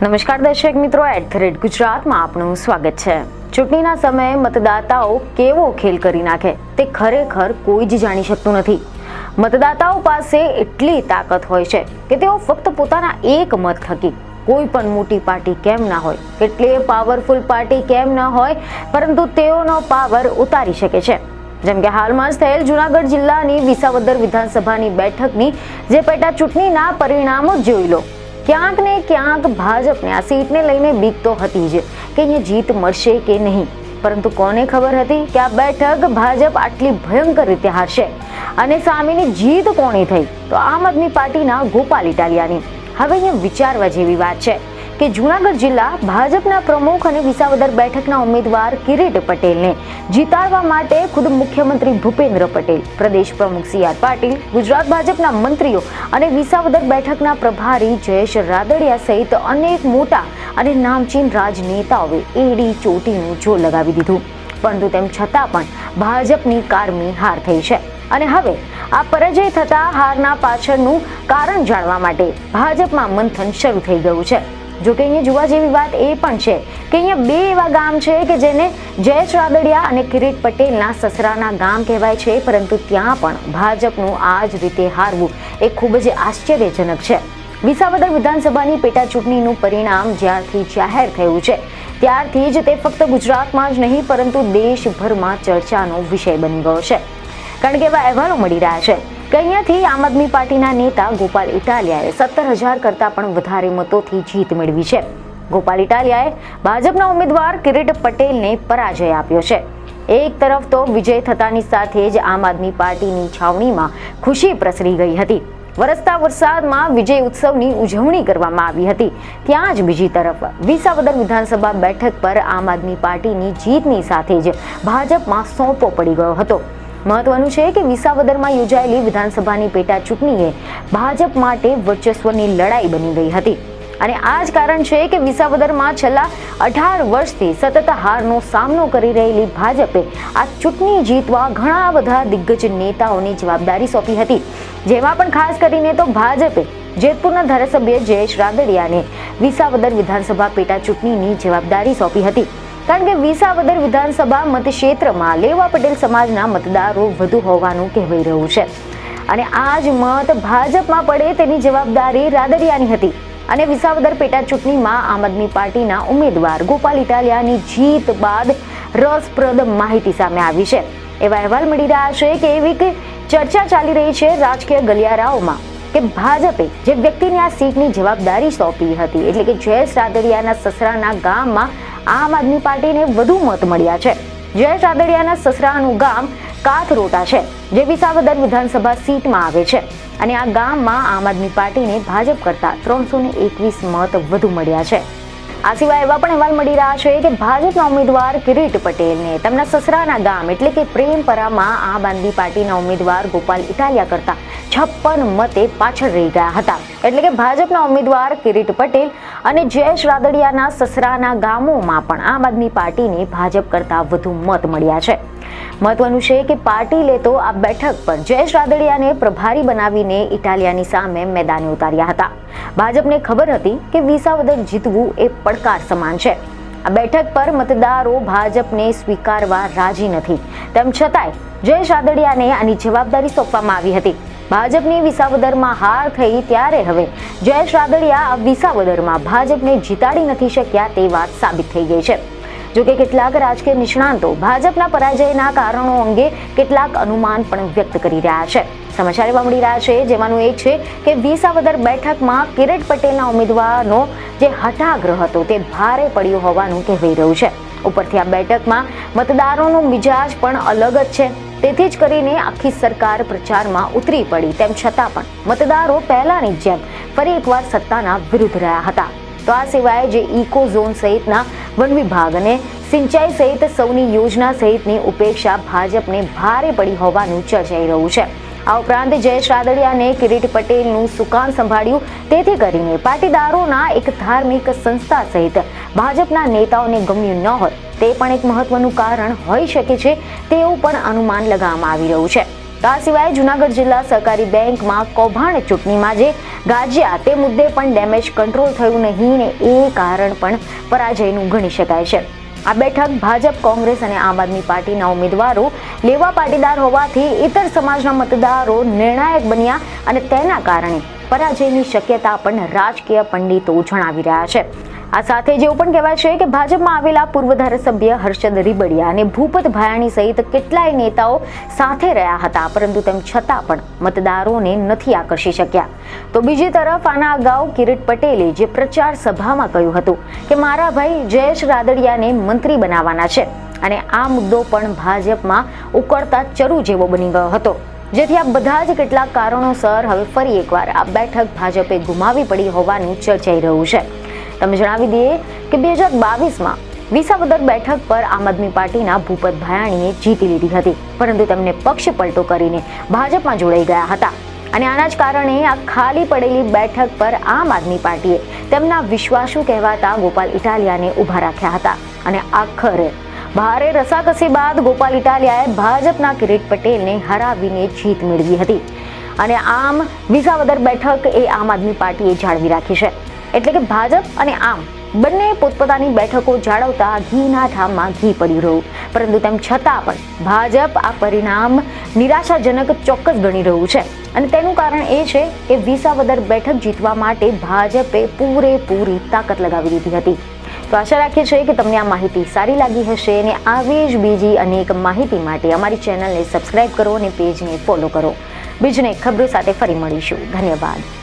નમસ્કાર દર્શક મિત્રો, @ગુજરાતમાં આપનું સ્વાગત છે। ચૂંટણીના સમયે મતદાતાઓ કેવો ખેલ કરી નાખે તે ખરેખર કોઈ જ જાણી શકતું નથી। મતદાતાઓ પાસે એટલી તાકાત હોય છે કે તેઓ ફક્ત પોતાના એક મત થકી કોઈ પણ મોટી પાર્ટી કેમ ના હોય, કેટલી પાવરફુલ પાર્ટી કેમ ના હોય, પરંતુ તેઓનો પાવર ઉતારી શકે છે। જેમ કે હાલમાં જ થયેલ જૂનાગઢ જિલ્લાની વિસાવદર વિધાનસભાની બેઠકની જે પેટા ચૂંટણીના પરિણામો જોઈ લો। ક્યાંક ને ક્યાંક ભાજપને આ સીટને લઈને બીક તો હતી જ કે અહીંયા જીત મળશે કે નહીં, પરંતુ કોને ખબર હતી કે આ બેઠક ભાજપ આટલી ભયંકર રીતે હારશે। અને સામેની જીત કોની થઈ? તો આમ આદમી પાર્ટીના ગોપાલ ઇટાલિયાની। હવે અહીંયા વિચારવા જેવી વાત છે કે જૂનાગઢ જિલ્લા ભાજપના પ્રમુખ અને વિસાવદર બેઠકના ઉમેદવાર કિરીટ પટેલને જીતાડવા માટે ખુદ મુખ્યમંત્રી ભૂપેન્દ્ર પટેલ, પ્રદેશ પ્રમુખ CR પાટીલ, ગુજરાત ભાજપના મંત્રીઓ અને વિસાવદર બેઠકના પ્રભારી જયેશ રાદડિયા સહિત અનેક મોટા અને નામચીન રાજનેતાઓએ એડી ચોટીનું જોર લગાવી દીધું, પરંતુ તેમ છતાં પણ ભાજપની કારમી હાર થઈ છે। અને હવે આ પરાજય થતા હારના પાછળનું કારણ જાણવા માટે ભાજપમાં મંથન શરૂ થઈ ગયું છે। જો કે અહીંયા જોવા જેવી વાત એ પણ છે કે અહીંયા બે એવા ગામ છે કે જેને જયેશ રાદડિયા અને કિરીટ પટેલના સસરાના ગામ કહેવાય છે, પરંતુ ત્યાં પણ ભાજપનું આ જ રીતે હારવું એ ખૂબ જ આશ્ચર્યજનક છે। વિસાવદર વિધાનસભાની પેટા ચૂંટણીનું પરિણામ જ્યારથી જાહેર થયું છે ત્યારથી જ તે ફક્ત ગુજરાતમાં જ નહીં પરંતુ દેશભરમાં ચર્ચાનો વિષય બની ગયો છે, કારણ કે એવા અહેવાલો મળી રહ્યા છે કે અહીંયાથી આમ આદમી પાર્ટીના નેતા ગોપાલ ઇટાલિયાએ 17,000 કરતાં પણ વધારે મતોથી જીત મેળવી છે। ગોપાલ ઇટાલિયાએ ભાજપના ઉમેદવાર કિરીટ પટેલને પરાજય આપ્યો છે। એક તરફ તો વિજય થતાની સાથે જ આમ આદમી પાર્ટીની છાવણીમાં ખુશી પ્રસરી ગઈ હતી। વરસતા વરસાદમાં વિજય ઉત્સવની ઉજવણી કરવામાં આવી હતી। ત્યાં જ બીજી તરફ વિસાવદર વિધાનસભા બેઠક પર આમ આદમી પાર્ટીની જીતની સાથે જ ભાજપમાં સોંપો પડી ગયો હતો। મહત્વનું છે કે વિસાવદરમાં યોજાયેલી વિધાનસભાની પેટા ચૂંટણીએ ભાજપ માટે વર્ચસ્વની લડાઈ બની ગઈ હતી, અને આ જ કારણ છે કે વિસાવદરમાં છેલ્લા 18 વર્ષથી સતત હારનો સામનો કરી રહેલી ભાજપે આ ચૂંટણી જીતવા ઘણા બધા દિગ્ગજ નેતાઓને જવાબદારી સોંપી હતી, જેમાં પણ ખાસ કરીને તો ભાજપે જેતપુરના ધારાસભ્ય જયેશ રાદડિયાને વિસાવદર વિધાનસભા પેટા ચૂંટણીની જવાબદારી સોંપી હતી, કારણ કે વિસાવદર વિધાનસભા મતક્ષેત્રમાં લેવા પટેલ સમાજના મતદારો વધુ હોવાનું કહેવાઈ રહ્યું છે, અને આ જ મત ભાજપમાં પડે તેની જવાબદારી રાદડિયાની હતી। અને વિસાવદર પેટા ચૂંટણીમાં આમ આદમી પાર્ટીના ઉમેદવાર ગોપાલ ઇટાલિયાની જીત બાદ રસપ્રદ માહિતી સામે આવી છે। એવા અહેવાલ મળી રહ્યા છે કે એવી ચર્ચા ચાલી રહી છે રાજકીય ગલિયારાઓમાં કે ભાજપે જે વ્યક્તિને આ સીટની જવાબદારી સોંપી હતી, એટલે કે જયેશ રાદડિયાના સસરાના ગામમાં આમ આદમી પાર્ટીને વધુ મત મળ્યા છે। જયેશ રાદડિયાના સસરાનું ગામ કાથરોટા છે, જે વિસાવદર વિધાનસભા સીટમાં આવે છે, અને આ ગામમાં આમ આદમી પાર્ટીને ભાજપ કરતા 321 મત વધુ મળ્યા છે। આ સિવાય એવા પણ અહેવાલ મળી રહ્યા છે કે ભાજપના ઉમેદવાર કિરીટ પટેલને તેમના સસરાના ગામ એટલે કે પ્રેમપરામાં આમ આદમી પાર્ટીના ઉમેદવાર ગોપાલ ઇટાલિયા કરતા 56 મતે પાછળ રહી ગયા હતા, એટલે કે ભાજપના ઉમેદવાર કિરીટ પટેલ અને જયેશ રાદડિયાના સસરાના ગામોમાં પણ આમ આદમી પાર્ટીને ભાજપ કરતા વધુ મત મળ્યા છે। મહત્વનું છે કે પાટીલે તો આ બેઠક પર જયેશ રાદડિયાને પ્રભારી બનાવીને ઇટાલિયાની સામે મેદાને ઉતાર્યા હતા। ભાજપને ખબર હતી કે વિસાવદર જીતવું એ પડકાર સમાન છે। આ બેઠક પર મતદારો ભાજપને સ્વીકારવા રાજી નથી, તેમ છતાંય જયેશ રાદડિયાને આની જવાબદારી સોંપવામાં આવી હતી। ભાજપની વિસાવદરમાં હાર થઈ ત્યારે હવે જયેશ રાદડિયા આ વિસાવદરમાં ભાજપને જીતાડી નથી શક્યા તે વાત સાબિત થઈ ગઈ છે। જોકે કેટલાક રાજકીય નિષ્ણાંતો ભાજપના પરાજયના કારણો અંગે કેટલાક અનુમાન પણ વ્યક્ત કરી રહ્યા છે। સમાચાર એવા મળી રહ્યા છે જેમાંનું એક છે કે વિસાવદર બેઠકમાં કિરીટ પટેલના ઉમેદવારનો જે હઠાગ્રહ હતો તે ભારે પડ્યો હોવાનું કહેવાઈ રહ્યું છે। ઉપરથી આ બેઠકમાં મતદારોનો મિજાજ પણ અલગ જ છે, તેથી જ કરીને આખી સરકાર પ્રચારમાં ઉતરી પડી, તેમ છતાં પણ મતદારો પહેલાની જેમ ફરી એકવાર સત્તાના વિરુદ્ધ રહ્યા હતા। તો આ સિવાય જે ઇકો ઝોન સહિતના વન વિભાગ અને સિંચાઈ સહિત સૌની યોજના સહિતની ઉપેક્ષા ભાજપને ભારે પડી હોવાનું ચર્ચાઈ રહ્યું છે। આ ઉપરાંત જયેશ રાદડિયાને કિરીટ પટેલનું સુકાન સંભાળ્યું, તેથી કરીને પાટીદારોના એક ધાર્મિક સંસ્થા સહિત ભાજપના નેતાઓને ગમ્યું ન હોય તે પણ એક મહત્વનું કારણ હોઈ શકે છે તેવું પણ અનુમાન લગાવવામાં આવી રહ્યું છે। તો આ સિવાય જૂનાગઢ જિલ્લા સહકારી બેંકમાં કૌભાંડ ચૂંટણીમાં જે ગાજ્યા તે મુદ્દે પણ ડેમેજ કંટ્રોલ થયું નહીં ને એ કારણ પણ પરાજયનું ગણી શકાય છે. આ બેઠક ભાજપ, કોંગ્રેસ અને આમ આદમી પાર્ટીના ઉમેદવારો લેવા પાટીદાર હોવાથી ઇતર સમાજના મતદારો નિર્ણાયક બન્યા અને તેના કારણે પરાજયની શક્યતા પણ રાજકીય પંડિતો જણાવી રહ્યા છે. આ સાથે જેવું પણ કહેવાય છે કે ભાજપમાં આવેલા પૂર્વ ધારાસભ્ય હર્ષદ રીબડિયા અને ભૂપત ભાયાણી સહિત કેટલાય નેતાઓ સાથે રહ્યા હતા, પરંતુ તેમ છતાં પણ મતદારોને નથી આકર્ષી શક્યા. તો બીજી તરફ આના અગાઉ કિરીટ પટેલે જે પ્રચાર સભામાં કહ્યું હતું કે મારા ભાઈ જયેશ રાદડિયાને મંત્રી બનાવવાના છે અને આ મુદ્દો પણ ભાજપમાં ઉકળતા ચરુ જેવો બની ગયો હતો, જેથી આ બધા જ કેટલાક કારણોસર હવે ફરી એકવાર આ બેઠક ભાજપે ગુમાવી પડી હોવાનું ચર્ચાઈ રહ્યું છે. તમે જણાવી દઈએ કે 2022માં વિસાવદર બેઠક પર આમ આદમી પાર્ટીના ભૂપત ભાયાણીએ જીતી લીધી હતી, પરંતુ તેમને પક્ષ પલટો કરીને ભાજપમાં જોડાઈ ગયા હતા અને આના જ કારણે આ ખાલી પડેલી બેઠક પર આમ આદમી પાર્ટીએ તેમના વિશ્વાસુ કહેવાતા ગોપાલ ઇટાલિયાને ઊભા રાખ્યા હતા અને આખરે ભારે રસાકસી બાદ ગોપાલ ઇટાલિયાએ ભાજપના કિરીટ પટેલને હરાવીને જીત મેળવી હતી અને આમ વિસાવદર બેઠક એ આમ આદમી પાર્ટીએ જાળવી રાખી છે. એટલે કે ભાજપ અને આમ બંને પોતપોતાની બેઠકો જાળવતા ઘીના ઠામમાં ઘી પડ્યું રહ્યું, પરંતુ તેમ છતાં પણ ભાજપ આ પરિણામ નિરાશાજનક ચોક્કસ ગણી રહ્યું છે અને તેનું કારણ એ છે કે વિસાવદર બેઠક જીતવા માટે ભાજપે પૂરેપૂરી તાકાત લગાવી દીધી હતી. તો આશા રાખીએ છીએ કે તમને આ માહિતી સારી લાગી હશે અને આવી જ બીજી અનેક માહિતી માટે અમારી ચેનલને સબસ્ક્રાઇબ કરો અને પેજને ફોલો કરો. બીજને ખબરો સાથે ફરી મળીશું. ધન્યવાદ.